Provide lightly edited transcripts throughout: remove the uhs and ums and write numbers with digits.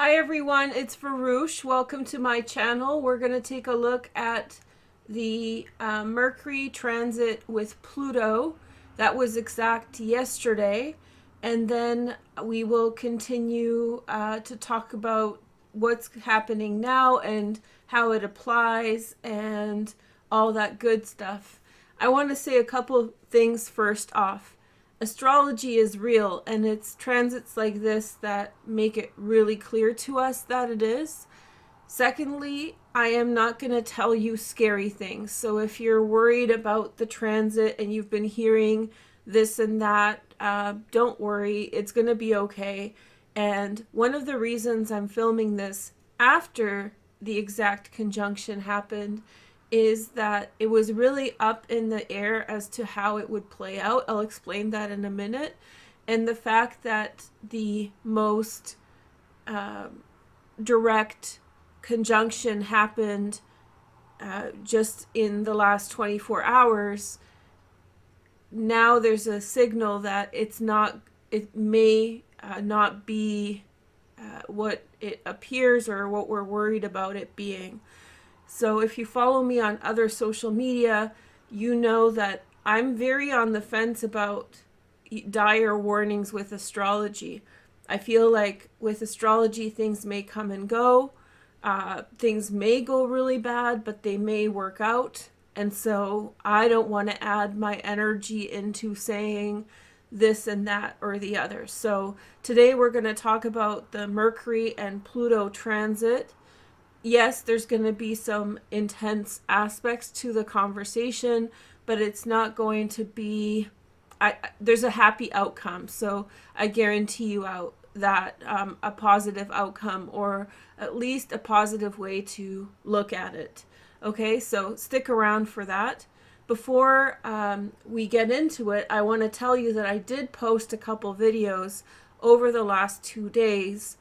Hi everyone, it's Veroosh. Welcome to my channel. We're going to take a look at the Mercury transit with Pluto. That was exact yesterday. And then we will continue to talk about what's happening now and how it applies and all that good stuff. I want to say a couple things first off. Astrology is real, and it's transits like this that make it really clear to us that it is. Secondly, I am not going to tell you scary things. So if you're worried about the transit and you've been hearing this and that, don't worry, it's going to be okay. And one of the reasons I'm filming this after the exact conjunction happened is that it was really up in the air as to how it would play out. I'll explain that in a minute. And the fact that the most direct conjunction happened just in the last 24 hours, now there's a signal that it may not be what it appears or what we're worried about it being. So if you follow me on other social media, you know that I'm very on the fence about dire warnings with astrology. I feel like with astrology, things may come and go. Things may go really bad, but they may work out. And so I don't want to add my energy into saying this and that or the other. So today we're going to talk about the Mercury and Pluto transit. Yes, there's going to be some intense aspects to the conversation, but it's not going to be, there's a happy outcome. So I guarantee you that a positive outcome, or at least a positive way to look at it. Okay, so stick around for that. Before we get into it, I want to tell you that I did post a couple videos over the last 2 days.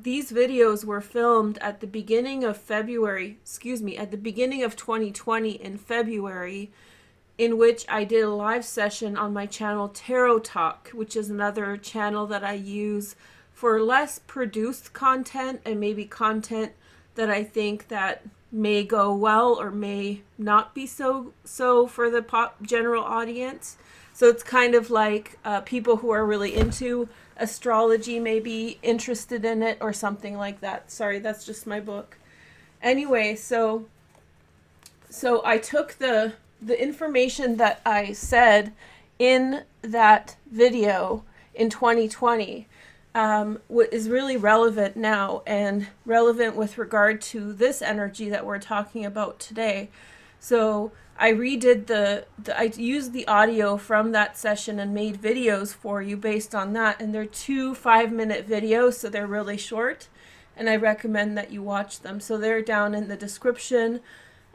These videos were filmed at the beginning of February, at the beginning of 2020 in February, in which I did a live session on my channel Tarot Talk, which is another channel that I use for less produced content and maybe content that I think that may go well or may not be so for the general audience. So it's kind of like people who are really into astrology may be interested in it or something like that. Sorry, that's just my book. Anyway, so I took the information that I said in that video in 2020, what is really relevant now and relevant with regard to this energy that we're talking about today. So I redid I used the audio from that session and made videos for you based on that. And they're 2 5-minute videos, so they're really short. And I recommend that you watch them. So they're down in the description.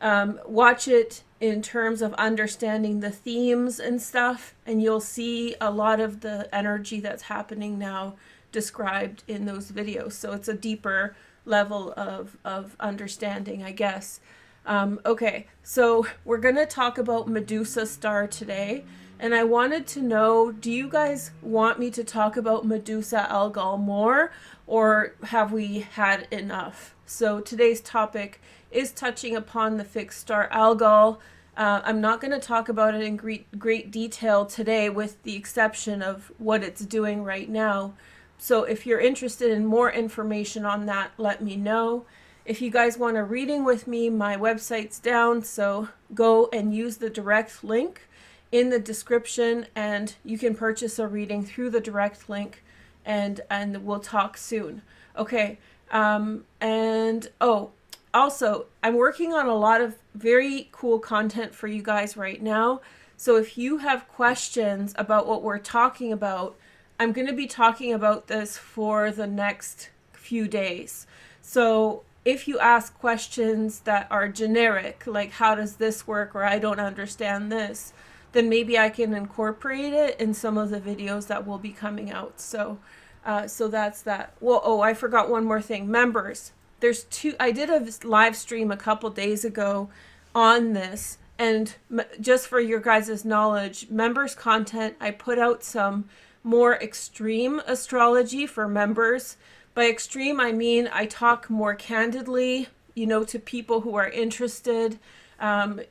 Watch it in terms of understanding the themes and stuff. And you'll see a lot of the energy that's happening now described in those videos. So it's a deeper level of understanding, I guess. Okay, so we're going to talk about Medusa Star today, and I wanted to know, do you guys want me to talk about Medusa Algol more, or have we had enough? So today's topic is touching upon the fixed star Algol. I'm not going to talk about it in great detail today, with the exception of what it's doing right now. So if you're interested in more information on that, let me know. If you guys want a reading with me, my website's down, so go and use the direct link in the description, and you can purchase a reading through the direct link, and we'll talk soon. Okay, and also, I'm working on a lot of very cool content for you guys right now, so if you have questions about what we're talking about, I'm going to be talking about this for the next few days. So if you ask questions that are generic, like how does this work, or I don't understand this, then maybe I can incorporate it in some of the videos that will be coming out. So that's that. Well, I forgot one more thing. Members. I did a live stream a couple days ago on this, and just for your guys' knowledge, members content, I put out some more extreme astrology for members By extreme, I mean I talk more candidly, you know, to people who are interested,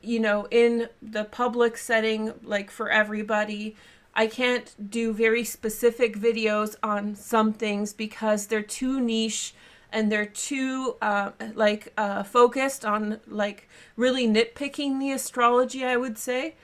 you know, in the public setting, like for everybody. I can't do very specific videos on some things because they're too niche and they're too focused on like really nitpicking the astrology, I would say.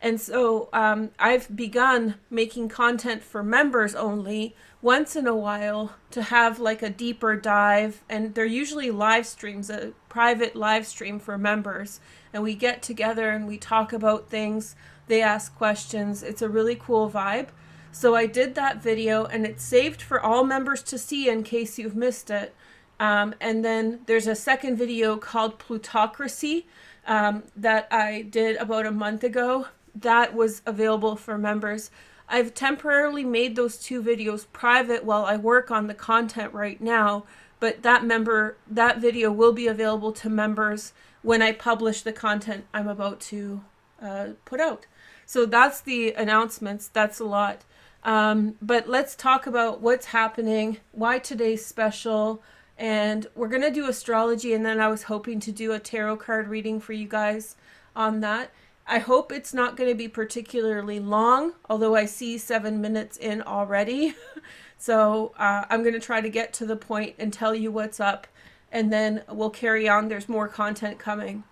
And so I've begun making content for members only once in a while to have like a deeper dive. And they're usually live streams, a private live stream for members. And we get together and we talk about things. They ask questions. It's a really cool vibe. So I did that video and it's saved for all members to see in case you've missed it. And then there's a second video called Plutocracy that I did about a month ago. That was available for members. I've temporarily made those two videos private while I work on the content right now, but that video will be available to members when I publish the content I'm about to put out. So that's the announcements. That's a lot. But let's talk about what's happening, why today's special, and we're going to do astrology, and then I was hoping to do a tarot card reading for you guys on that. I hope it's not going to be particularly long, although I see 7 minutes in already. So I'm going to try to get to the point and tell you what's up, and then we'll carry on. There's more content coming.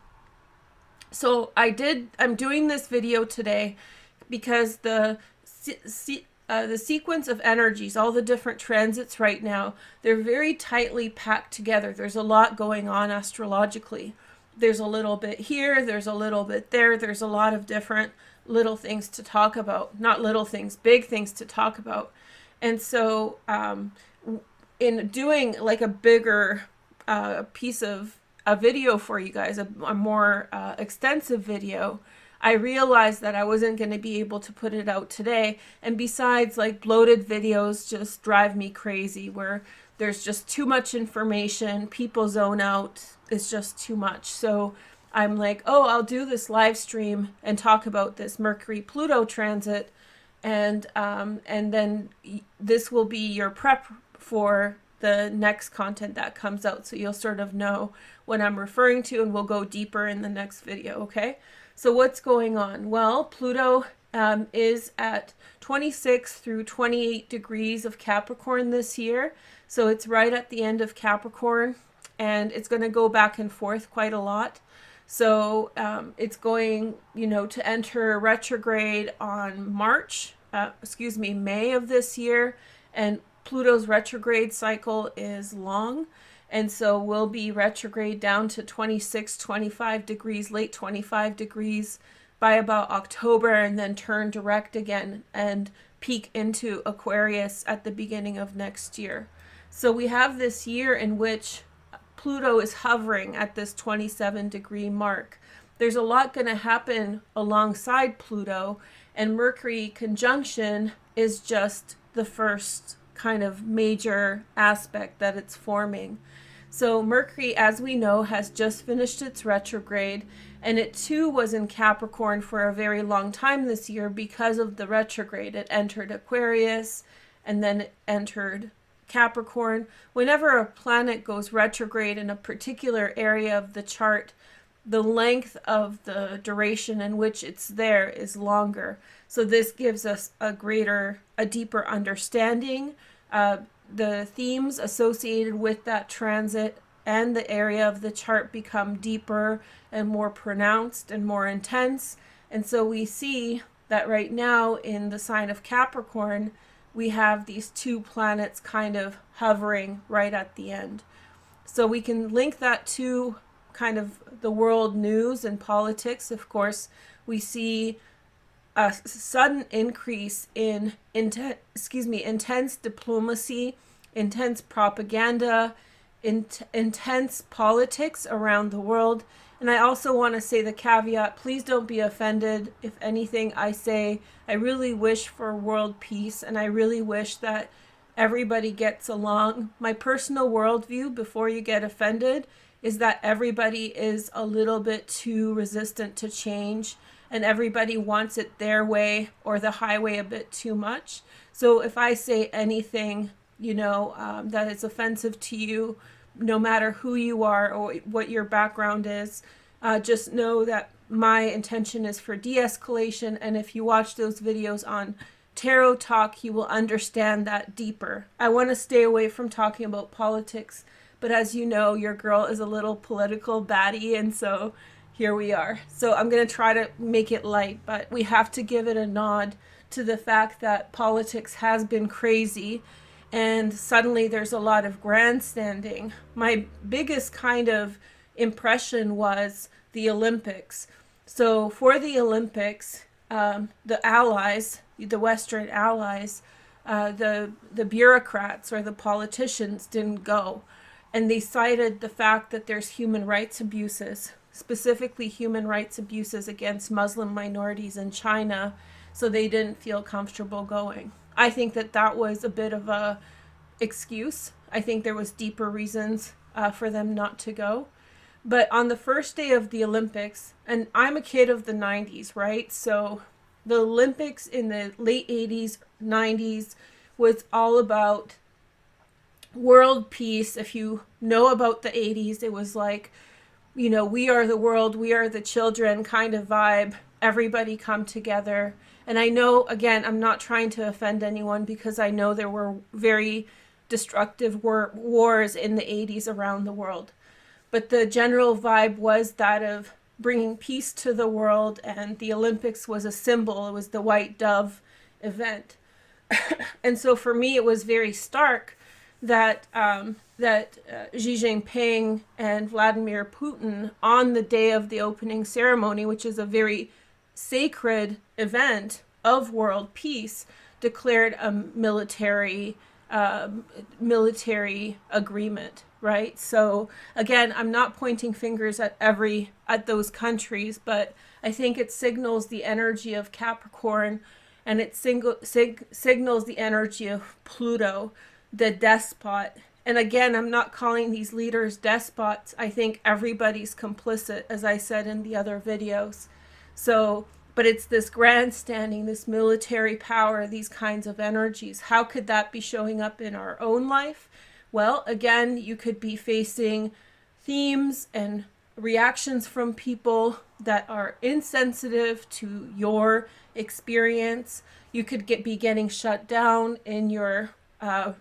So I'm doing this video today because the sequence of energies, all the different transits right now, they're very tightly packed together. There's a lot going on astrologically. There's a little bit here, there's a little bit there, there's a lot of different little things to talk about. Not little things, big things to talk about. And so in doing like a bigger piece of a video for you guys, a more extensive video, I realized that I wasn't going to be able to put it out today. And besides, like bloated videos just drive me crazy where there's just too much information, people zone out, it's just too much. So I'm like, oh, I'll do this live stream and talk about this Mercury-Pluto transit, and then this will be your prep for the next content that comes out. So you'll sort of know what I'm referring to, and we'll go deeper in the next video, okay? So what's going on? Well, Pluto is at 26 through 28 degrees of Capricorn this year. So it's right at the end of Capricorn, and it's going to go back and forth quite a lot. So it's going, you know, to enter retrograde on May of this year. And Pluto's retrograde cycle is long. And so we'll be retrograde down to 26, 25 degrees, late 25 degrees by about October, and then turn direct again and peak into Aquarius at the beginning of next year. So we have this year in which Pluto is hovering at this 27 degree mark. There's a lot going to happen alongside Pluto, and Mercury conjunction is just the first kind of major aspect that it's forming. So Mercury, as we know, has just finished its retrograde, and it too was in Capricorn for a very long time this year because of the retrograde. It entered Aquarius and then it entered Capricorn. Whenever a planet goes retrograde in a particular area of the chart, the length of the duration in which it's there is longer. So this gives us a deeper understanding. The themes associated with that transit and the area of the chart become deeper and more pronounced and more intense. And so we see that right now in the sign of Capricorn, we have these two planets kind of hovering right at the end. So we can link that to kind of the world news and politics. Of course, we see a sudden increase in intense diplomacy, intense propaganda, intense politics around the world. And I also want to say the caveat, please don't be offended if anything I say. I really wish for world peace, and I really wish that everybody gets along. My personal worldview, before you get offended, is that everybody is a little bit too resistant to change, and everybody wants it their way or the highway a bit too much. So if I say anything that is offensive to you, no matter who you are or what your background is. Just know that my intention is for de-escalation, and if you watch those videos on Tarot Talk, you will understand that deeper. I want to stay away from talking about politics, but as you know, your girl is a little political baddie, and so here we are. So I'm going to try to make it light, but we have to give it a nod to the fact that politics has been crazy, and suddenly there's a lot of grandstanding. My biggest kind of impression was the Olympics. So for the Olympics, the allies, the Western allies, the bureaucrats or the politicians didn't go. And they cited the fact that there's human rights abuses, specifically human rights abuses against Muslim minorities in China, so they didn't feel comfortable going. I think that that was a bit of a excuse. I think there was deeper reasons for them not to go. But on the first day of the Olympics, and I'm a kid of the 90s, right? So the Olympics in the late 80s, 90s was all about world peace. If you know about the 80s, it was like, we are the world, we are the children kind of vibe. Everybody come together. And I know, again, I'm not trying to offend anyone, because I know there were very destructive wars in the 80s around the world. But the general vibe was that of bringing peace to the world, and the Olympics was a symbol. It was the white dove event. And so for me, it was very stark that Xi Jinping and Vladimir Putin, on the day of the opening ceremony, which is a very sacred event of world peace, declared a military agreement, right? So again, I'm not pointing fingers at those countries, but I think it signals the energy of Capricorn, and it signals the energy of Pluto, the despot. And again, I'm not calling these leaders despots. I think everybody's complicit, as I said in the other videos. So, but it's this grandstanding, this military power, these kinds of energies. How could that be showing up in our own life? Well, again, you could be facing themes and reactions from people that are insensitive to your experience. You could be getting shut down in your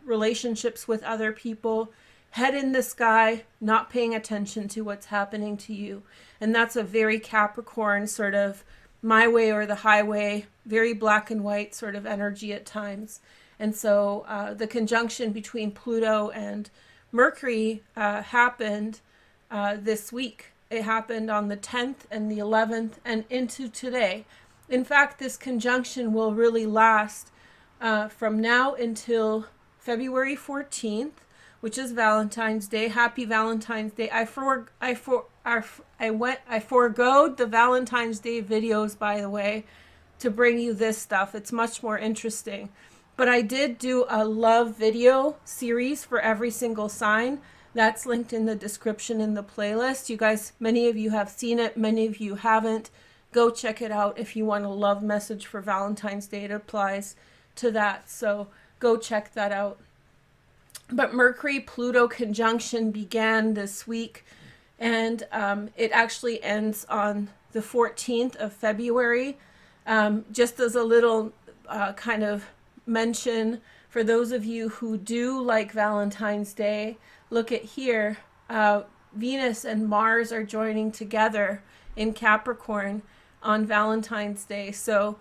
relationships with other people, head in the sky, not paying attention to what's happening to you. And that's a very Capricorn sort of my way or the highway, very black and white sort of energy at times. And so the conjunction between Pluto and Mercury happened this week. It happened on the 10th and the 11th and into today. In fact, this conjunction will really last from now until February 14th, which is Valentine's Day. Happy Valentine's Day. I forgoed the Valentine's Day videos, by the way, to bring you this stuff. It's much more interesting. But I did do a love video series for every single sign. That's linked in the description in the playlist. You guys, many of you have seen it, many of you haven't. Go check it out if you want a love message for Valentine's Day. It applies to that. So go check that out. But Mercury-Pluto conjunction began this week, and it actually ends on the 14th of February. Just as a little kind of mention for those of you who do like Valentine's Day, look at here. Venus and Mars are joining together in Capricorn on Valentine's Day. So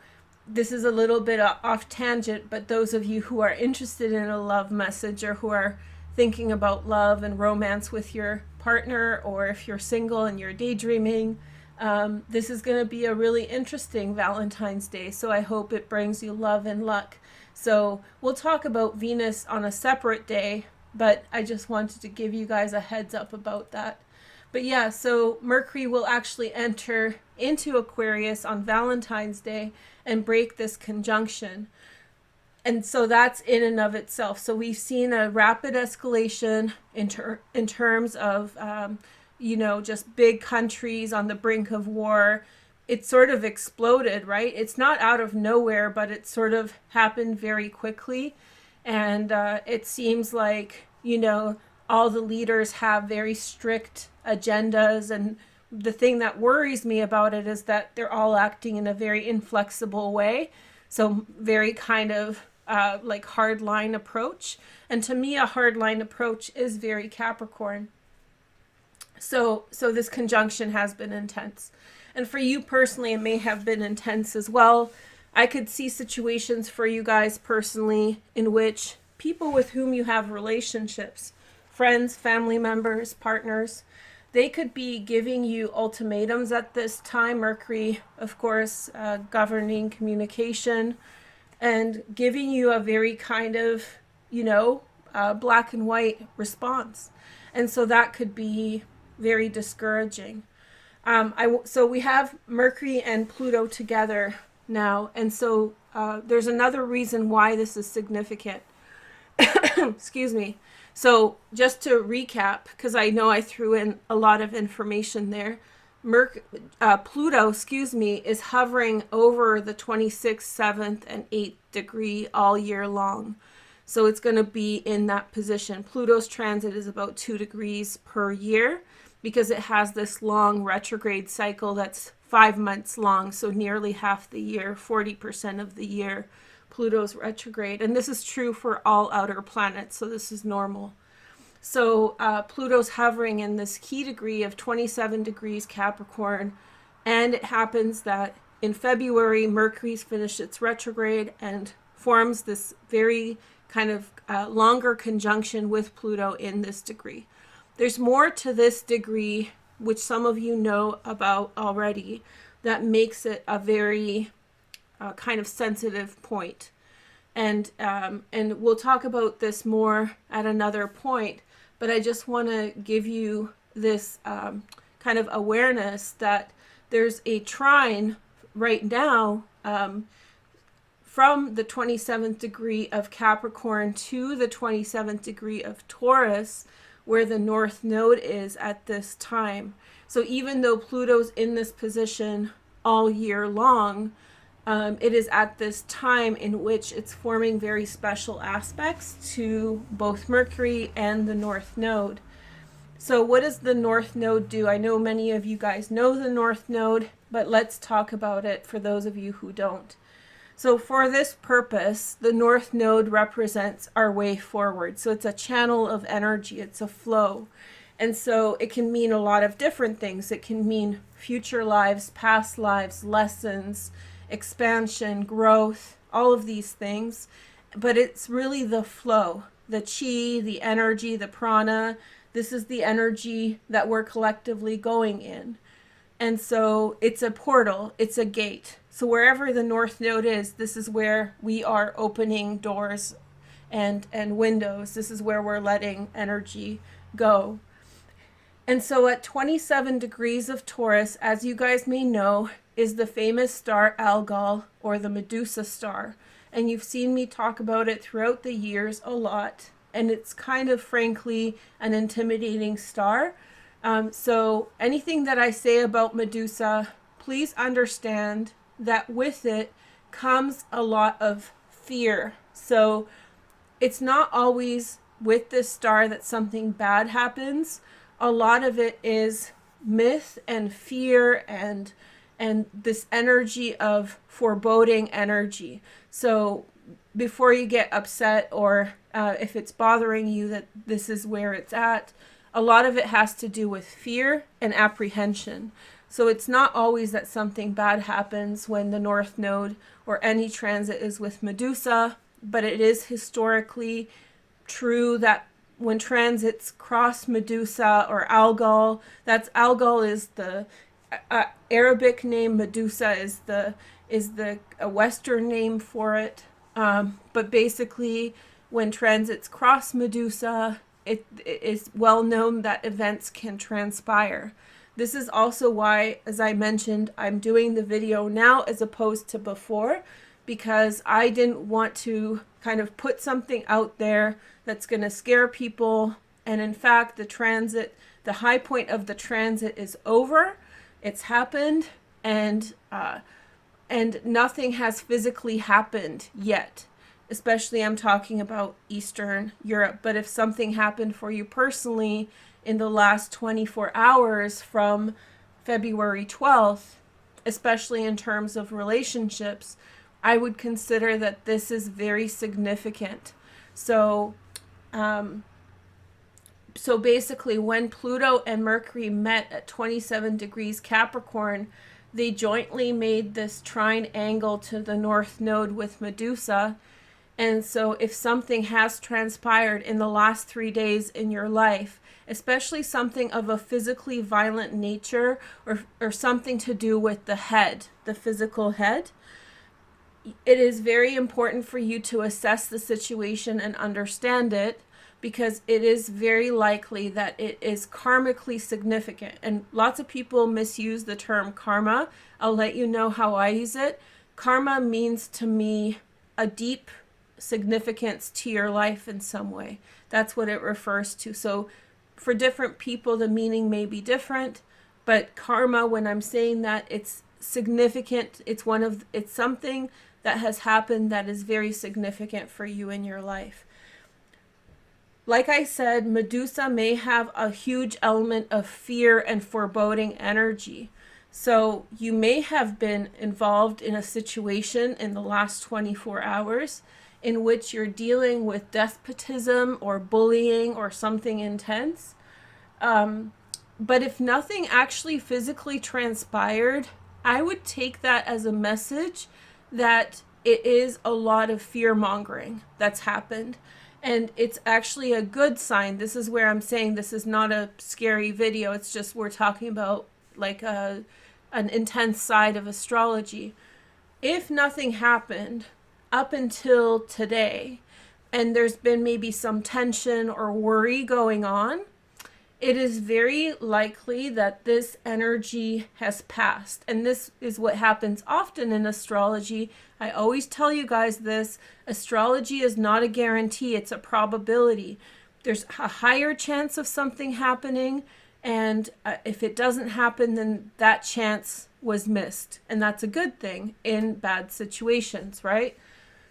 this is a little bit off tangent, but those of you who are interested in a love message, or who are thinking about love and romance with your partner, or if you're single and you're daydreaming, this is going to be a really interesting Valentine's Day. So I hope it brings you love and luck. So we'll talk about Venus on a separate day, but I just wanted to give you guys a heads up about that. But yeah, so Mercury will actually enter into Aquarius on Valentine's Day and break this conjunction. And so that's in and of itself. So we've seen a rapid escalation in terms of, just big countries on the brink of war. It sort of exploded, right? It's not out of nowhere, but it sort of happened very quickly. And it seems like, you know, all the leaders have very strict agendas. And the thing that worries me about it is that they're all acting in a very inflexible way. So very kind of like hardline approach. And to me, a hardline approach is very Capricorn. So this conjunction has been intense. And for you personally, it may have been intense as well. I could see situations for you guys personally in which people with whom you have relationships, friends, family members, partners, they could be giving you ultimatums at this time. Mercury, of course, governing communication, and giving you a very kind of, you know, black and white response. And so that could be very discouraging. So we have Mercury and Pluto together now. And so there's another reason why this is significant. Excuse me. So just to recap, because I know I threw in a lot of information there, Pluto, is hovering over the 26th, 7th, and 8th degree all year long. So it's going to be in that position. Pluto's transit is about 2 degrees per year because it has this long retrograde cycle that's 5 months long. So nearly half the year, 40% of the year, Pluto's retrograde. And this is true for all outer planets. So this is normal. So Pluto's hovering in this key degree of 27 degrees Capricorn. And it happens that in February, Mercury's finished its retrograde and forms this very kind of longer conjunction with Pluto in this degree. There's more to this degree, which some of you know about already, that makes it a very kind of sensitive point. And we'll talk about this more at another point, but I just want to give you this kind of awareness that there's a trine right now from the 27th degree of Capricorn to the 27th degree of Taurus, where the North Node is at this time. So even though Pluto's in this position all year long, it is at this time in which it's forming very special aspects to both Mercury and the North Node. So what does the North Node do? I know many of you guys know the North Node, but let's talk about it for those of you who don't. So for this purpose, the North Node represents our way forward. So it's a channel of energy, it's a flow. And so it can mean a lot of different things. It can mean future lives, past lives, lessons, expansion, growth, all of these things. But it's really the flow, the chi, the energy, the prana. This is the energy that we're collectively going in. And so it's a portal, it's a gate. So wherever the North Node is, this is where we are opening doors and windows. This is where we're letting energy go. And so at 27 degrees of Taurus, as you guys may know, is the famous star Algol, or the Medusa Star. And you've seen me talk about it throughout the years a lot. And it's kind of, frankly, an intimidating star. So anything that I say about Medusa, please understand that with it comes a lot of fear. So it's not always with this star that something bad happens. A lot of it is myth and fear and this energy of foreboding energy. So before you get upset or if it's bothering you that this is where it's at, a lot of it has to do with fear and apprehension. So it's not always that something bad happens when the North Node or any transit is with Medusa, but it is historically true that when transits cross Medusa or Algol, Algol is the Arabic name, Medusa is the a Western name for it. But basically, when transits cross Medusa, it is well known that events can transpire. This is also why, as I mentioned, I'm doing the video now as opposed to before, because I didn't want to kind of put something out there that's going to scare people. And in fact, the high point of the transit is over. It's happened, and nothing has physically happened yet. especially I'm talking about Eastern Europe. But if something happened for you personally in the last 24 hours from February 12th, especially in terms of relationships, I would consider that this is very significant. So, so basically, when Pluto and Mercury met at 27 degrees Capricorn, they jointly made this trine angle to the North Node with Medusa. And so if something has transpired in the last 3 days in your life, especially something of a physically violent nature, or something to do with the head, the physical head, it is very important for you to assess the situation and understand it, because it is very likely that it is karmically significant. And lots of people misuse the term karma. I'll let you know how I use it. Karma means to me a deep significance to your life in some way. That's what it refers to. So for different people, the meaning may be different, but karma, when I'm saying that, it's significant. It's something that has happened that is very significant for you in your life. Like I said, Medusa may have a huge element of fear and foreboding energy. So you may have been involved in a situation in the last 24 hours in which you're dealing with despotism or bullying or something intense. But if nothing actually physically transpired, I would take that as a message that it is a lot of fear mongering that's happened. And it's actually a good sign. This is where I'm saying this is not a scary video. It's just we're talking about like an intense side of astrology. If nothing happened up until today, and there's been maybe some tension or worry going on, it is very likely that this energy has passed. And this is what happens often in astrology. I always tell you guys this: astrology is not a guarantee, it's a probability. There's a higher chance of something happening, and if it doesn't happen, then that chance was missed. And that's a good thing in bad situations, right?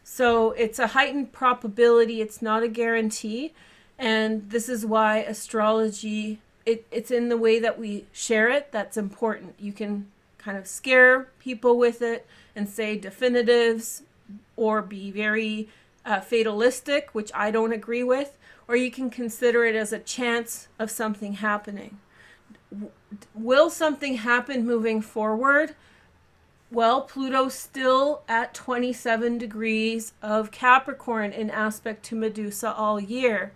So it's a heightened probability, it's not a guarantee. And this is why astrology, it's in the way that we share it that's important. You can kind of scare people with it and say definitives, or be very fatalistic, which I don't agree with, or you can consider it as a chance of something happening. Will something happen moving forward? Well, Pluto's still at 27 degrees of Capricorn in aspect to Medusa all year.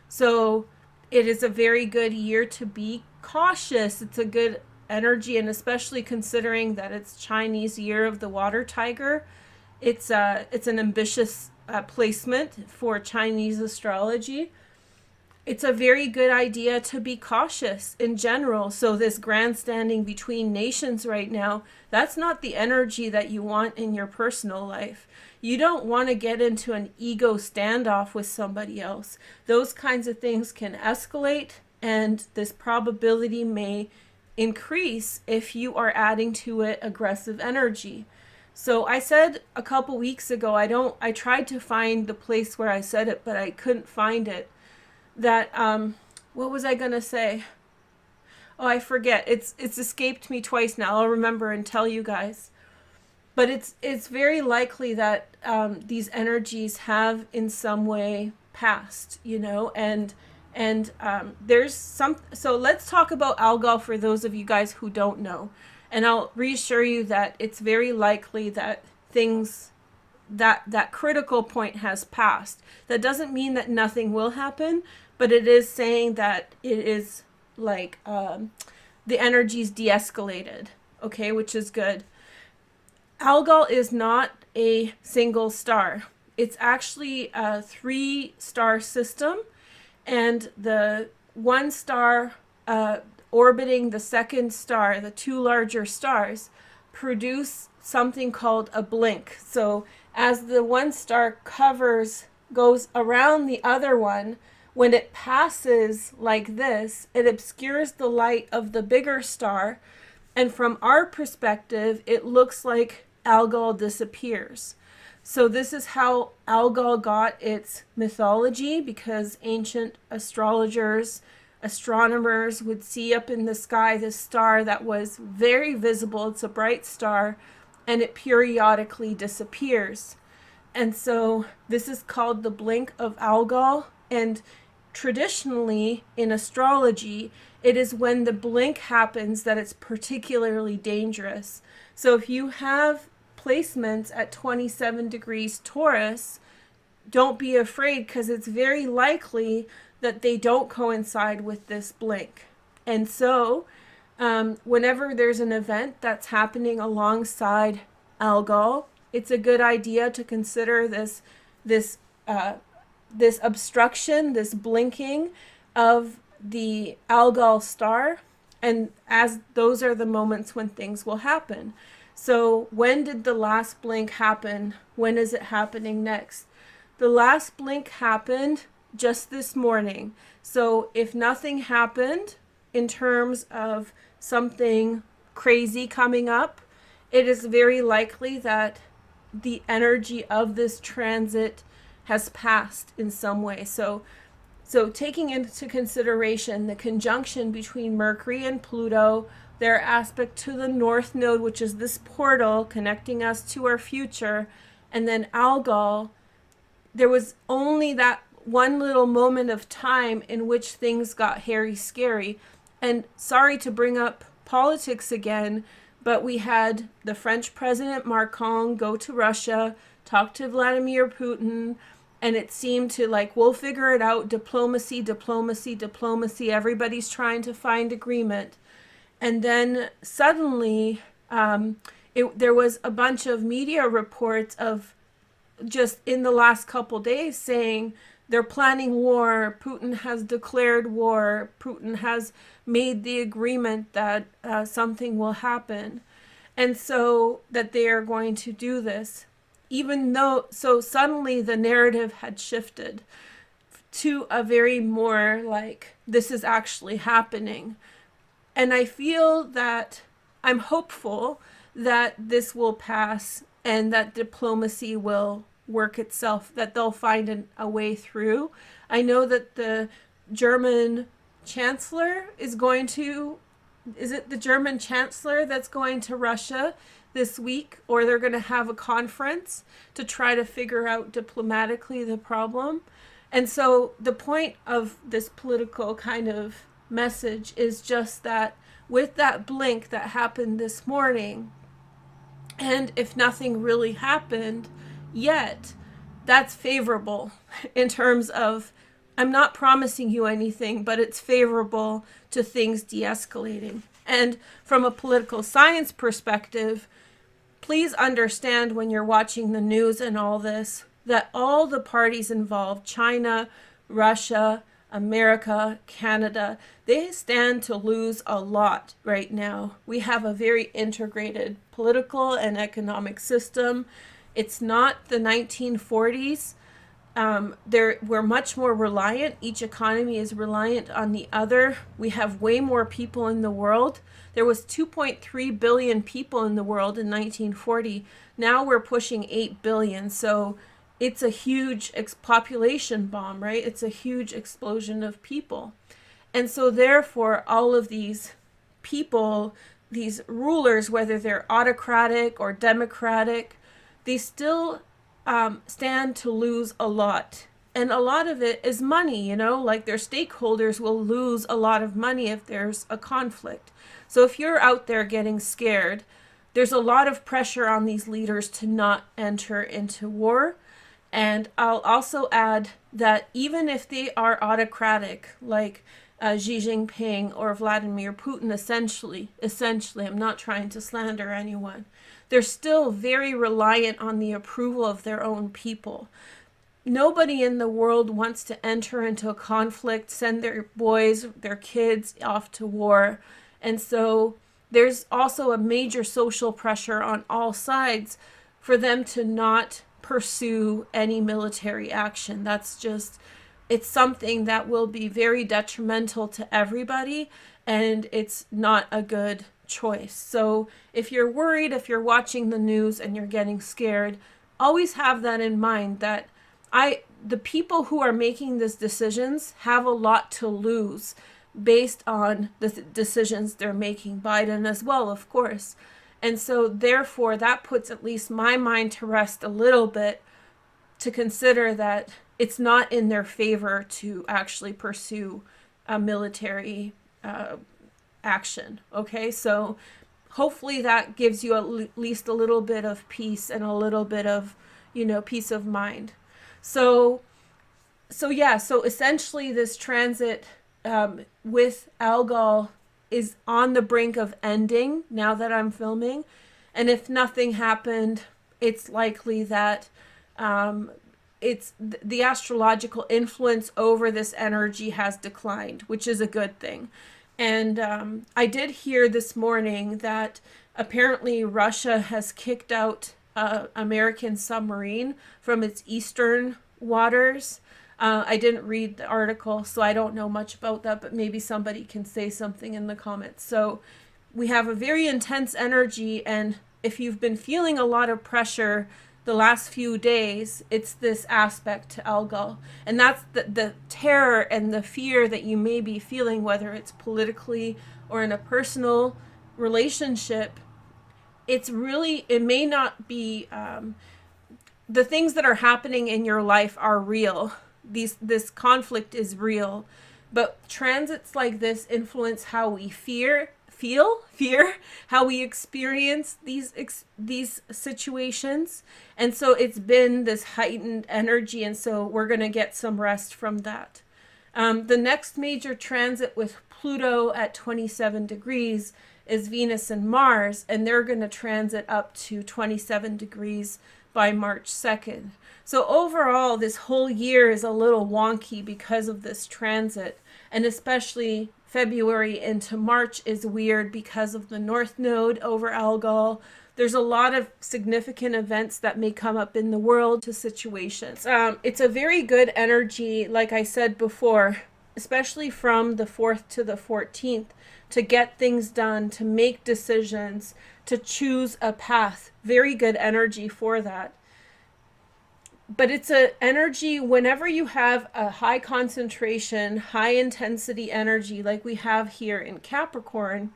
So it is a very good year to be cautious. It's a good energy, and especially considering that it's Chinese year of the water tiger. It's an ambitious placement for Chinese astrology. It's a very good idea to be cautious in general. So this grandstanding between nations right now, that's not the energy that you want in your personal life. You don't want to get into an ego standoff with somebody else. Those kinds of things can escalate, and this probability may increase if you are adding to it aggressive energy. So I said a couple weeks ago, I tried to find the place where I said it, but I couldn't find it. That, what was I going to say? Oh, I forget. It's escaped me twice now. I'll remember and tell you guys. But it's very likely that these energies have in some way passed, and there's some. So let's talk about Algol for those of you guys who don't know, and I'll reassure you that it's very likely that that critical point has passed. That doesn't mean that nothing will happen, but it is saying that it is like the energy's de-escalated, okay, which is good. Algol is not a single star. It's actually a 3-star system, and the one star orbiting the second star, the 2 larger stars, produce something called a blink. So as the one star goes around the other one, when it passes like this, it obscures the light of the bigger star, and from our perspective, it looks like Algol disappears. So this is how Algol got its mythology, because ancient astrologers, astronomers would see up in the sky this star that was very visible. It's a bright star, and it periodically disappears. And so this is called the blink of Algol. And traditionally in astrology, it is when the blink happens that it's particularly dangerous. So if you have placements at 27 degrees Taurus, don't be afraid, because it's very likely that they don't coincide with this blink. And so whenever there's an event that's happening alongside Algol, it's a good idea to consider this obstruction, this blinking of the Algol star, and as those are the moments when things will happen. So when did the last blink happen? When is it happening next? The last blink happened just this morning. So if nothing happened in terms of something crazy coming up, it is very likely that the energy of this transit has passed in some way. So taking into consideration the conjunction between Mercury and Pluto, their aspect to the North Node, which is this portal connecting us to our future, and then Algol, there was only that one little moment of time in which things got hairy scary. And sorry to bring up politics again, but we had the French President Macron go to Russia, talk to Vladimir Putin, and it seemed to like, we'll figure it out, diplomacy, diplomacy, diplomacy, everybody's trying to find agreement. And then suddenly there was a bunch of media reports of just in the last couple days saying they're planning war, Putin has declared war, Putin has made the agreement that something will happen, and so that they are going to do this. Even though, so suddenly the narrative had shifted to a very more like, this is actually happening. And I feel that I'm hopeful that this will pass and that diplomacy will work itself, that they'll find a way through. I know that the German chancellor is going to, is it the German chancellor that's going to Russia this week, or they're going to have a conference to try to figure out diplomatically the problem. And so the point of this political kind of message is just that with that blink that happened this morning, and if nothing really happened yet, that's favorable in terms of, I'm not promising you anything, but it's favorable to things de-escalating. And from a political science perspective, please understand when you're watching the news and all this, that all the parties involved, China, Russia, America, Canada, they stand to lose a lot right now. We have a very integrated political and economic system. It's not the 1940s. We're much more reliant. Each economy is reliant on the other. We have way more people in the world. There was 2.3 billion people in the world in 1940. Now we're pushing 8 billion. So it's a huge population bomb, right? It's a huge explosion of people. And so therefore, all of these people, these rulers, whether they're autocratic or democratic, they still stand to lose a lot. And a lot of it is money, you know, like their stakeholders will lose a lot of money if there's a conflict. So if you're out there getting scared, there's a lot of pressure on these leaders to not enter into war. And I'll also add that even if they are autocratic, like Xi Jinping or Vladimir Putin, essentially, I'm not trying to slander anyone, they're still very reliant on the approval of their own people. Nobody in the world wants to enter into a conflict, send their boys, their kids off to war. And so there's also a major social pressure on all sides for them to not pursue any military action. That's just, it's something that will be very detrimental to everybody, and it's not a good choice. So if you're worried, if you're watching the news and you're getting scared, always have that in mind, that the people who are making these decisions have a lot to lose based on the decisions they're making. Biden as well, of course. And so therefore that puts at least my mind to rest a little bit, to consider that it's not in their favor to actually pursue a military action. Okay, so hopefully that gives you at least a little bit of peace and a little bit of, peace of mind. So essentially this transit with Algol is on the brink of ending now that I'm filming. And if nothing happened, it's likely that it's the astrological influence over this energy has declined, which is a good thing. And I did hear this morning that apparently Russia has kicked out American submarine from its eastern waters. I didn't read the article, so I don't know much about that, but maybe somebody can say something in the comments. So we have a very intense energy, and if you've been feeling a lot of pressure the last few days, it's this aspect to Algol. And that's the terror and the fear that you may be feeling, whether it's politically or in a personal relationship. It may not be, the things that are happening in your life are real. This conflict is real, but transits like this influence how we feel, how we experience these situations. And so it's been this heightened energy, and so we're going to get some rest from that. The next major transit with Pluto at 27 degrees is Venus and Mars, and they're going to transit up to 27 degrees by March 2nd. So overall, this whole year is a little wonky because of this transit, and especially February into March is weird because of the North Node over Algol. There's a lot of significant events that may come up in the world to situations. It's a very good energy, like I said before, especially from the 4th to the 14th, to get things done, to make decisions, to choose a path. Very good energy for that. But it's an energy, whenever you have a high concentration, high intensity energy like we have here in Capricorn,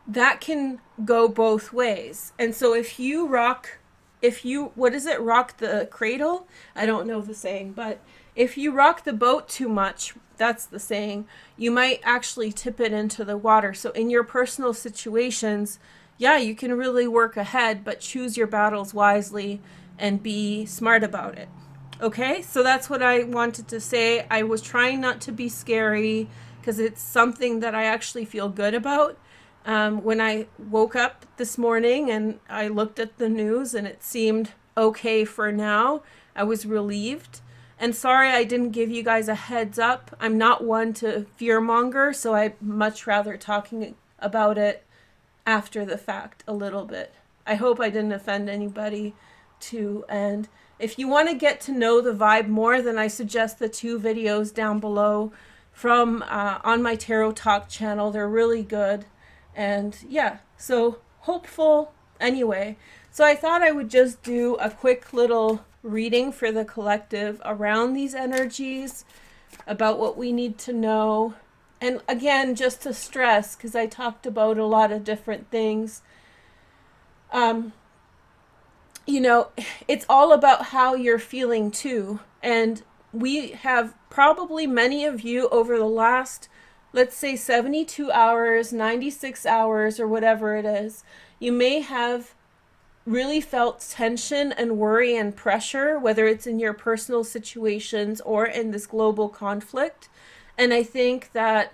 that can go both ways. And so if you rock the cradle? I don't know the saying, but if you rock the boat too much, that's the saying, you might actually tip it into the water. So in your personal situations, yeah, you can really work ahead, but choose your battles wisely and be smart about it. Okay, so that's what I wanted to say. I was trying not to be scary because it's something that I actually feel good about. When I woke up this morning and I looked at the news and it seemed okay for now, I was relieved. And sorry I didn't give you guys a heads up. I'm not one to fearmonger, so I much rather talking about it after the fact a little bit. I hope I didn't offend anybody too. And if you want to get to know the vibe more, then I suggest the 2 videos down below from on my Tarot Talk channel. They're really good. And yeah, so hopeful anyway. So I thought I would just do a quick little reading for the collective around these energies, about what we need to know. And again, just to stress, because I talked about a lot of different things, it's all about how you're feeling too. And we have probably many of you over the last, let's say 72 hours, 96 hours, or whatever it is, you may have really felt tension and worry and pressure, whether it's in your personal situations or in this global conflict. And I think that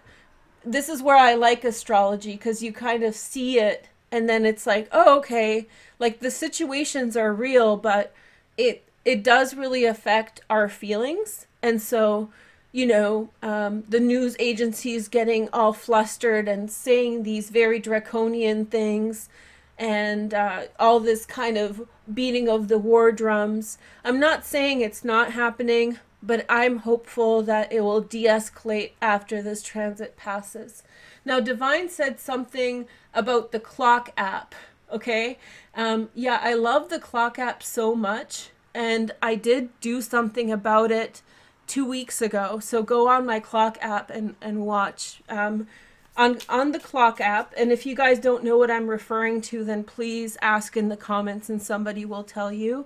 this is where I like astrology, because you kind of see it and then it's like, oh, okay, like the situations are real, but it does really affect our feelings. And so, the news agencies getting all flustered and saying these very draconian things, and all this kind of beating of the war drums. I'm not saying it's not happening, but I'm hopeful that it will de-escalate after this transit passes. Now, Divine said something about the clock app. Okay. Yeah, I love the clock app so much, and I did do something about it 2 weeks ago. So go on my clock app and watch. On the clock app, and if you guys don't know what I'm referring to, then please ask in the comments and somebody will tell you,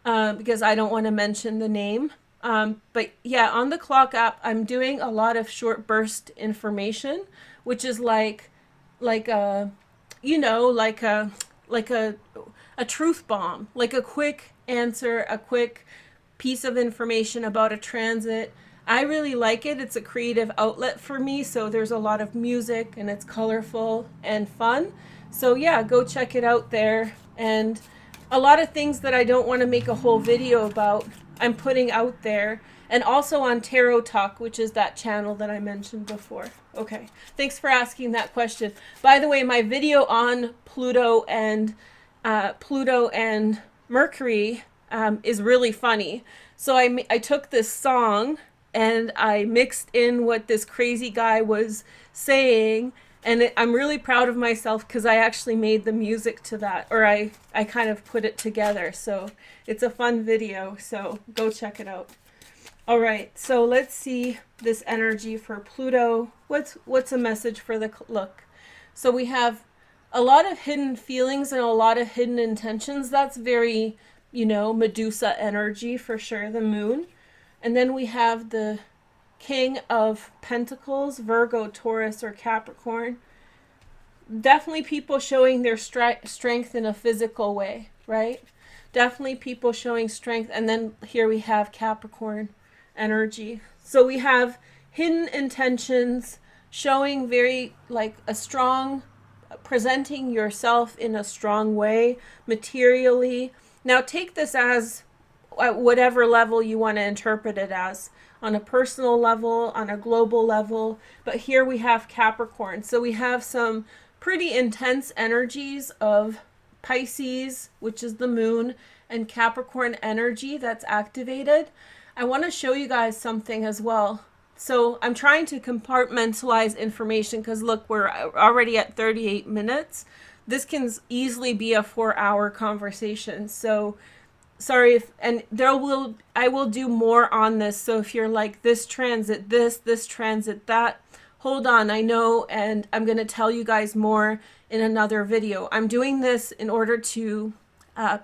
because I don't want to mention the name. But yeah, on the clock app, I'm doing a lot of short burst information, which is like a, you know, like a truth bomb, like a quick answer, a quick piece of information about a transit. I really like it. It's a creative outlet for me, so there's a lot of music and it's colorful and fun. So yeah, go check it out there. And a lot of things that I don't want to make a whole video about, I'm putting out there. And also on Tarot Talk, which is that channel that I mentioned before. Okay, thanks for asking that question. By the way, my video on Pluto and Mercury is really funny. So I took this song and I mixed in what this crazy guy was saying, and I'm really proud of myself because I actually made the music to that, or I kind of put it together. So it's a fun video, so go check it out. All right, so let's see this energy for Pluto. What's a message for the look? So we have a lot of hidden feelings and a lot of hidden intentions. That's very, you know, Medusa energy for sure, the moon. And then we have the King of Pentacles, Virgo, Taurus, or Capricorn. Definitely people showing their strength in a physical way, right? Definitely people showing strength. And then here we have Capricorn energy. So we have hidden intentions, showing very like a strong, presenting yourself in a strong way materially. Now take this as at whatever level you want to interpret it as, on a personal level, on a global level. But here we have Capricorn. So we have some pretty intense energies of Pisces, which is the moon, and Capricorn energy that's activated. I want to show you guys something as well. So I'm trying to compartmentalize information because look, we're already at 38 minutes. This can easily be a 4-hour conversation. So sorry if, and I will do more on this. So if you're like this transit, this transit, that, hold on, I know, and I'm going to tell you guys more in another video. I'm doing this in order to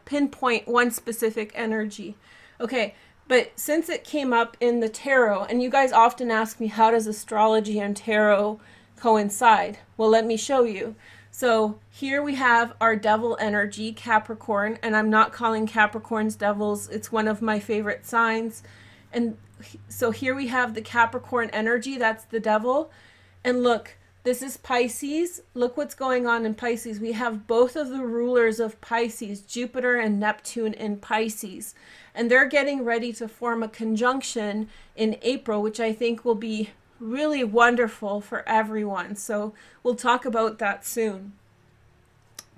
pinpoint one specific energy. Okay. But since it came up in the tarot, and you guys often ask me, how does astrology and tarot coincide? Well, let me show you. So here we have our devil energy, Capricorn, and I'm not calling Capricorns devils. It's one of my favorite signs. And so here we have the Capricorn energy, that's the devil. And look, this is Pisces. Look what's going on in Pisces. We have both of the rulers of Pisces, Jupiter and Neptune in Pisces. And they're getting ready to form a conjunction in April, which I think will be really wonderful for everyone. So we'll talk about that soon.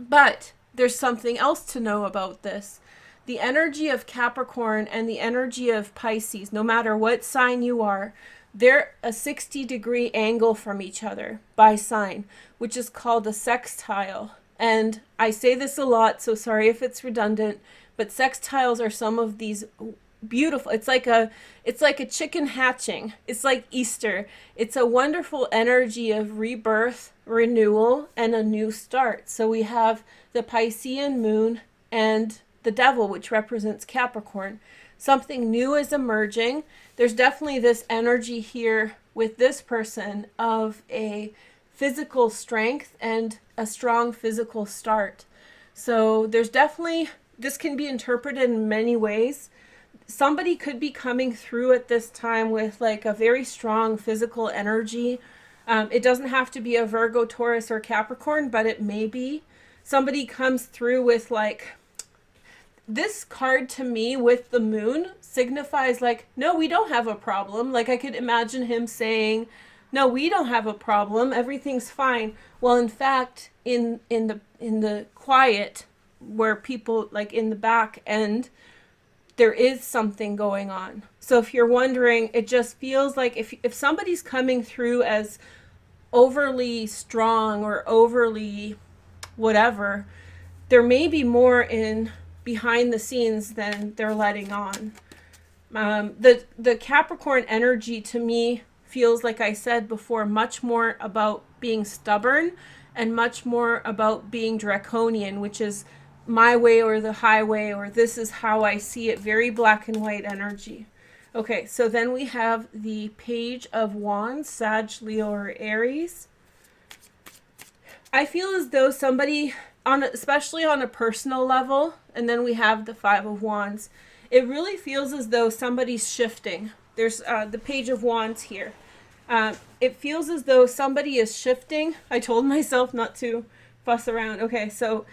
But there's something else to know about this. The energy of Capricorn and the energy of Pisces, no matter what sign you are, they're a 60-degree angle from each other by sign, which is called a sextile. And I say this a lot, so sorry if it's redundant, but sextiles are some of these beautiful, it's like a chicken hatching. It's like Easter. It's a wonderful energy of rebirth, renewal, and a new start. So we have the Piscean moon and the devil, which represents Capricorn. Something new is emerging. There's definitely this energy here with this person of a physical strength and a strong physical start. So there's definitely, this can be interpreted in many ways. Somebody could be coming through at this time with like a very strong physical energy. It doesn't have to be a Virgo, Taurus, or Capricorn, but it may be. Somebody comes through with like, this card to me with the moon signifies like, no, we don't have a problem. Like I could imagine him saying, no, we don't have a problem. Everything's fine. Well, in fact, in the quiet where people like in the back end, there is something going on. So if you're wondering, it just feels like if somebody's coming through as overly strong or overly whatever, there may be more in behind the scenes than they're letting on. The Capricorn energy to me feels, like I said before, much more about being stubborn and much more about being draconian, which is my way or the highway, or this is how I see it, very black and white energy. Okay, so then we have the Page of Wands, Sag, Leo, or Aries. I feel as though somebody, especially on a personal level, and then we have the Five of Wands, it really feels as though somebody's shifting. There's the Page of Wands here. It feels as though somebody is shifting. I told myself not to fuss around. Okay, so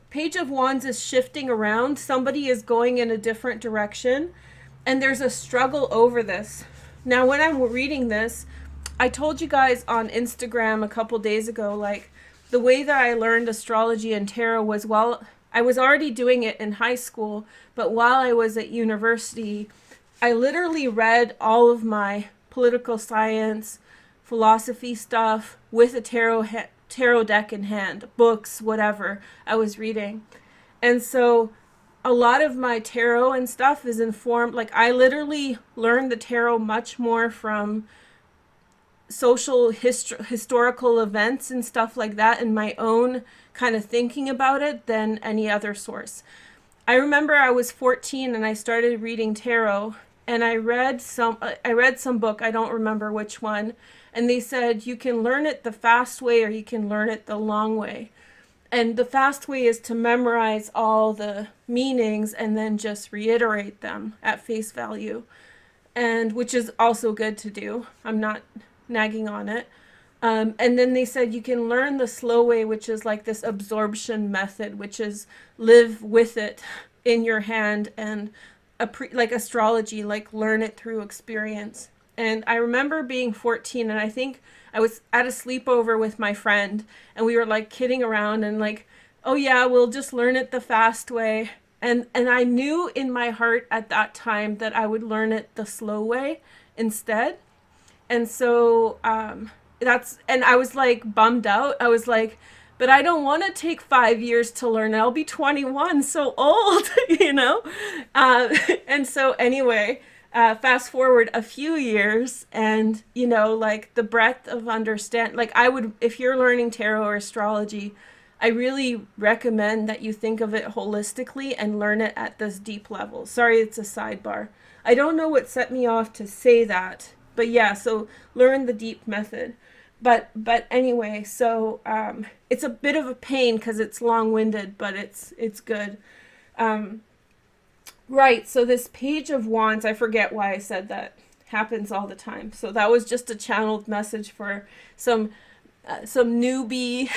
Page of Wands is shifting around. Somebody is going in a different direction, and there's a struggle over this. Now, when I'm reading this, I told you guys on Instagram a couple days ago, like, the way that I learned astrology and tarot was, while I was already doing it in high school, but while I was at university, I literally read all of my political science, philosophy stuff with a tarot deck in hand, books, whatever I was reading. And so a lot of my tarot and stuff is informed, like, I literally learned the tarot much more from social historical events and stuff like that, and my own kind of thinking about it, than any other source. I remember I was 14 and I started reading tarot, and I read some book, I don't remember which one, and they said you can learn it the fast way or you can learn it the long way. And the fast way is to memorize all the meanings and then just reiterate them at face value, and which is also good to do. I'm not nagging on it. And then they said you can learn the slow way, which is like this absorption method, which is live with it in your hand, and like astrology, like learn it through experience. And I remember being 14, and I think I was at a sleepover with my friend, and we were like kidding around and like, oh yeah, we'll just learn it the fast way. And I knew in my heart at that time that I would learn it the slow way instead. And so and I was like bummed out. I was like, but I don't want to take 5 years to learn it. I'll be 21, so old, you know? And so anyway, fast forward a few years, and, you know, like the breadth of understand, like I would, if you're learning tarot or astrology, I really recommend that you think of it holistically and learn it at this deep level. Sorry, it's a sidebar. I don't know what set me off to say that. But yeah, so learn the deep method. But anyway, so it's a bit of a pain because it's long-winded, but it's good. Right, so this Page of Wands, I forget why I said that, happens all the time. So that was just a channeled message for some newbie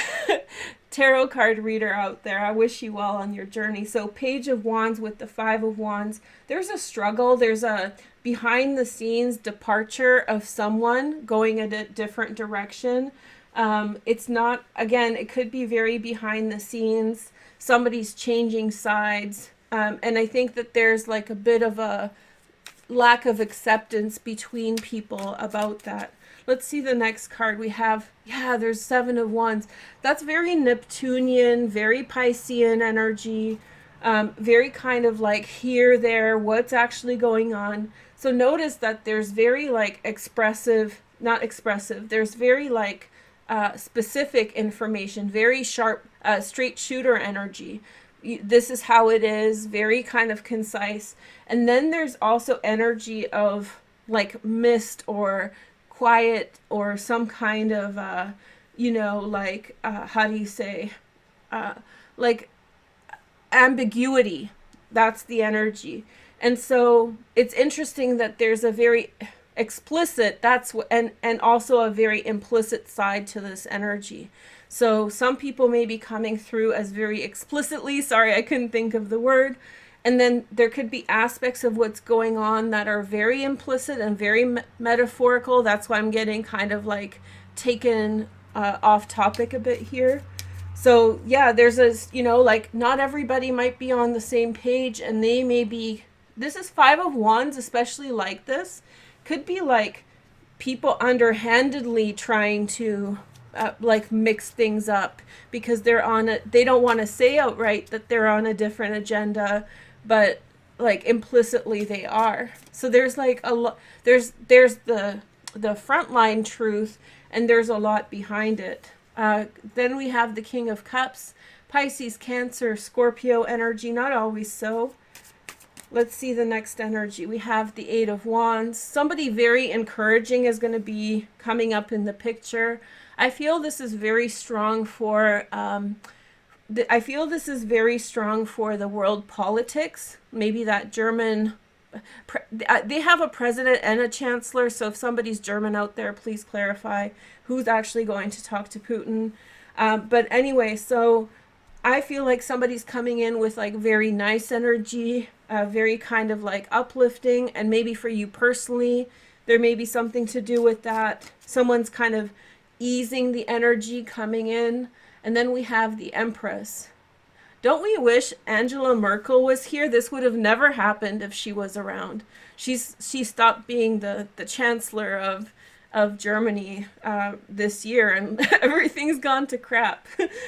tarot card reader out there. I wish you well on your journey. So Page of Wands with the Five of Wands, there's a struggle, there's a behind the scenes departure of someone going in a different direction. It's not, again, it could be very behind the scenes. Somebody's changing sides. And I think that there's like a bit of a lack of acceptance between people about that. Let's see the next card we have. Yeah, there's Seven of Wands. That's very Neptunian, very Piscean energy. Very kind of like here, there, what's actually going on. So notice that there's very like not expressive, there's very like specific information, very sharp, straight shooter energy. This is how it is, very kind of concise. And then there's also energy of like mist or quiet or some kind of, you know, like, how do you say, like ambiguity. That's the energy. And so it's interesting that there's a very explicit, and also a very implicit side to this energy. So some people may be coming through as very explicitly, sorry, I couldn't think of the word. And then there could be aspects of what's going on that are very implicit and very metaphorical. That's why I'm getting kind of like taken off topic a bit here. So yeah, there's a, you know, like not everybody might be on the same page, and they may be, this is Five of Wands, especially like this, could be like people underhandedly trying to like mix things up, because they don't want to say outright that they're on a different agenda, but like implicitly they are. So there's like a lot, there's the frontline truth, and there's a lot behind it. Then we have the King of Cups, Pisces, Cancer, Scorpio energy, not always so. Let's see the next energy. We have the Eight of Wands. Somebody very encouraging is going to be coming up in the picture. I feel this is very strong for I feel this is very strong for the world politics. Maybe that German, they have a president and a chancellor, so if somebody's German out there, please clarify who's actually going to talk to Putin. But anyway, so I feel like somebody's coming in with like very nice energy, very kind of like uplifting, and maybe for you personally, there may be something to do with that. Someone's kind of easing the energy coming in. And then we have the Empress. Don't we wish Angela Merkel was here? This would have never happened if she was around. She stopped being the chancellor of Germany this year, and everything's gone to crap.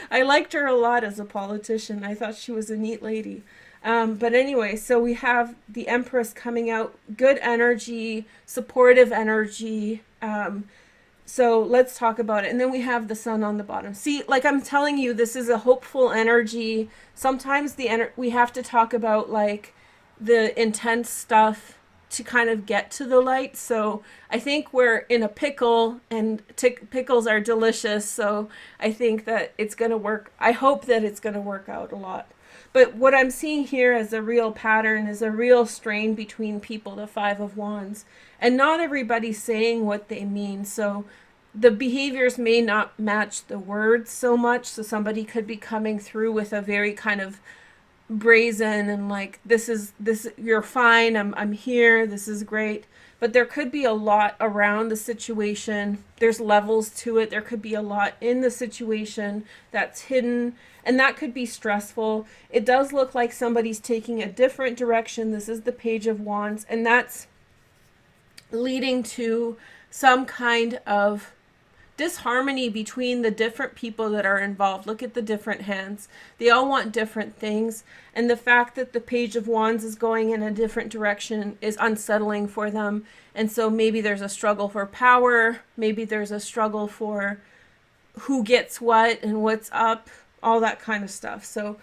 I liked her a lot as a politician. I thought she was a neat lady. But anyway, so we have the Empress coming out, good energy, supportive energy. So let's talk about it. And then we have the Sun on the bottom. See, like I'm telling you, this is a hopeful energy. Sometimes we have to talk about like the intense stuff to kind of get to the light. So I think we're in a pickle, and pickles are delicious. So I think that it's going to work. I hope that it's going to work out a lot. But what I'm seeing here as a real pattern is a real strain between people, the Five of Wands. And not everybody's saying what they mean. So the behaviors may not match the words so much. So somebody could be coming through with a very kind of brazen and like, this, you're fine, I'm here, this is great. But there could be a lot around the situation. There's levels to it. There could be a lot in the situation that's hidden, and that could be stressful. It does look like somebody's taking a different direction. This is the Page of Wands, and that's leading to some kind of disharmony between the different people that are involved. Look at the different hands. They all want different things. And the fact that the Page of Wands is going in a different direction is unsettling for them. And so maybe there's a struggle for power. Maybe there's a struggle for who gets what and what's up, all that kind of stuff. So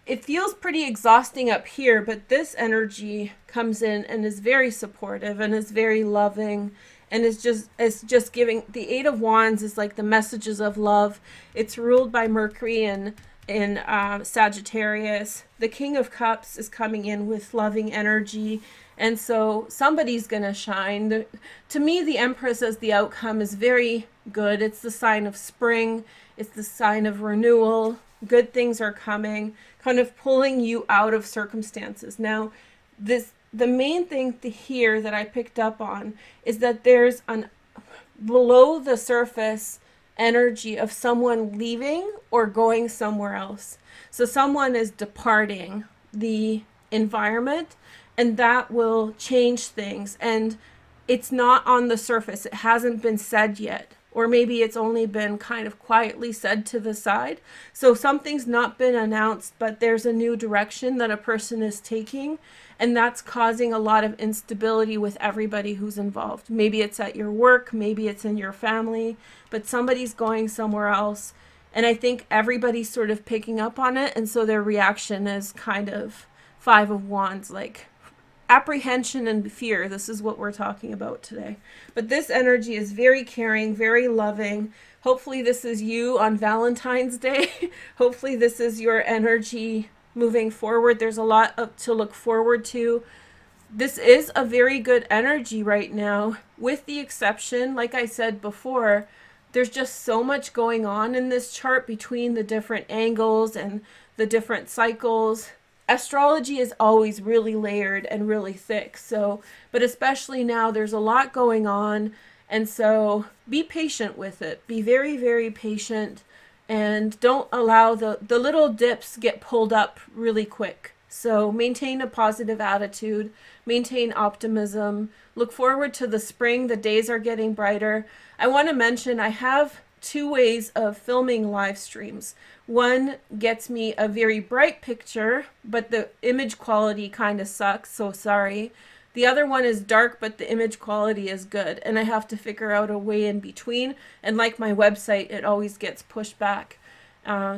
it feels pretty exhausting up here, but this energy comes in and is very supportive and is very loving. And it's just giving, the Eight of Wands is like the messages of love. It's ruled by Mercury in Sagittarius. The King of Cups is coming in with loving energy. And so somebody's going to shine. To me, the Empress as the outcome is very good. It's the sign of spring. It's the sign of renewal. Good things are coming, kind of pulling you out of circumstances. Now, the main thing here that I picked up on is that there's an below the surface energy of someone leaving or going somewhere else. So someone is departing the environment, and that will change things. And it's not on the surface. It hasn't been said yet. Or maybe it's only been kind of quietly said to the side. So something's not been announced, but there's a new direction that a person is taking. And that's causing a lot of instability with everybody who's involved. Maybe it's at your work, maybe it's in your family, but somebody's going somewhere else. And I think everybody's sort of picking up on it. And so their reaction is kind of Five of Wands, like apprehension and fear. This is what we're talking about today. But this energy is very caring, very loving. Hopefully this is you on Valentine's Day. Hopefully this is your energy moving forward. There's a lot to look forward to. This is a very good energy right now, with the exception, like I said before, there's just so much going on in this chart between the different angles and the different cycles. Astrology is always really layered and really thick. So, but especially now there's a lot going on. And so be patient with it. Be very, very patient, and don't allow the little dips get pulled up really quick. So maintain a positive attitude, maintain optimism, look forward to the spring. The days are getting brighter. I want to mention I have two ways of filming live streams. One gets me a very bright picture, but the image quality kind of sucks, so sorry. The other one is dark, but the image quality is good, and I have to figure out a way in between. And like my website, it always gets pushed back.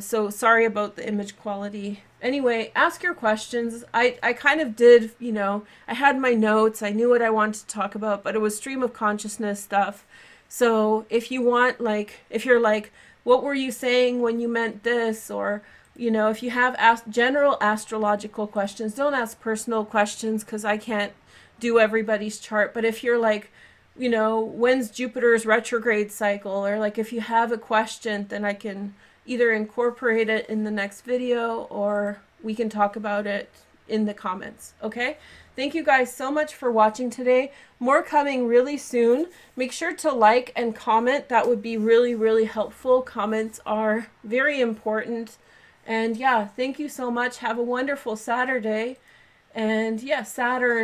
So sorry about the image quality. Anyway, ask your questions. I kind of did, you know, I had my notes. I knew what I wanted to talk about, but it was stream of consciousness stuff. So if you want, like, if you're like, what were you saying when you meant this? Or, you know, if you have general astrological questions, don't ask personal questions because I can't do everybody's chart. But if you're like, you know, when's Jupiter's retrograde cycle? Or like if you have a question, then I can either incorporate it in the next video or we can talk about it in the comments. Okay? Thank you guys so much for watching today. More coming really soon. Make sure to like and comment. That would be really, really helpful. Comments are very important. And yeah, thank you so much. Have a wonderful Saturday. And yeah, Saturn.